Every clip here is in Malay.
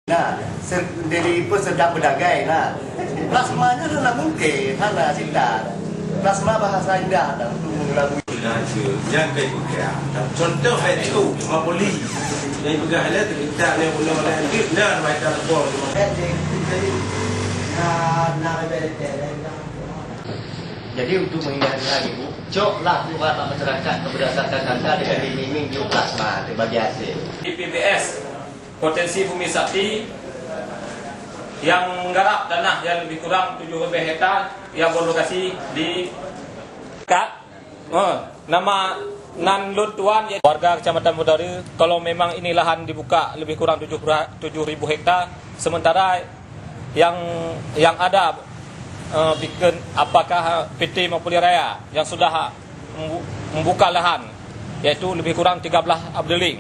Nah, dari sedang berdagai. Nah, plasmanya adalah mungkin, hana cinta. Plasma bahasa indah dan untuk mengelabui. Yang kayak begitu. Contoh itu mapoli. Yang begitu kita yang mulai dan mereka bol. Jadi untuk menghindari lagi, Bu, coklah keluar masyarakat berdasarkan data dengan diiming plasma bagi hasil. IPBS potensi bumi sakti yang menggarap tanah yang lebih kurang 7 hektar yang berlokasi di nama Nan Luntuan warga Kecamatan Modari. Kalau memang ini lahan dibuka lebih kurang 7.000 hektar, sementara yang ada bikin apakah PT Mapolri Raya yang sudah membuka lahan yaitu lebih kurang 13 abdeling,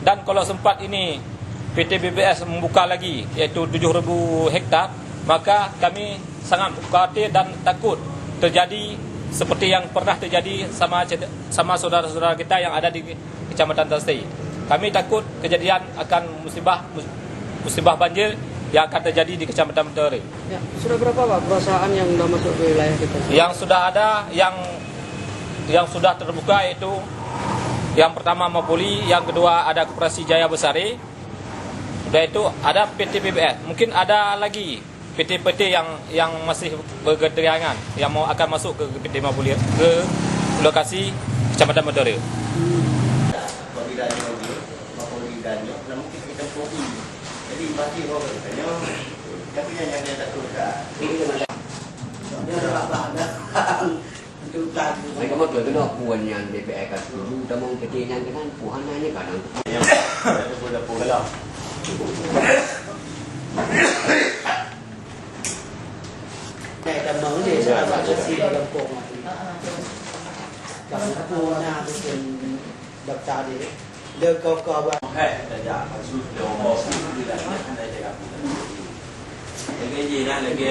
dan kalau sempat ini PT BBS membuka lagi yaitu 7.000 hektar, maka kami sangat khawatir dan takut terjadi seperti yang pernah terjadi sama saudara-saudara kita yang ada di Kecamatan Tasdi. Kami takut kejadian akan musibah banjir yang akan terjadi di Kecamatan Modari. Ya, sudah berapa Pak perusahaan yang sudah masuk ke wilayah kita? Yang sudah ada, yang sudah terbuka itu yang pertama Mapolri, yang kedua ada Koperasi Jaya Besari, dan itu ada PT BBS. Mungkin ada lagi PT-PT yang masih bergeriangan yang akan masuk ke PT Mapolri ke lokasi Kecamatan Modari. Jadi pasti orang tanya, tapi yang tak suka. Mereka mau tuh nak puan yang BPI kan dulu, tapi kecil yang kan puan hanya kadang. Itu boleh pulang. Kita mau dia sama sesi dalam koma. Kalau puan yang bikin daftar dia, dia kau Dah masuk dalam bos ni dah ada jaga. Lagi je nak lagi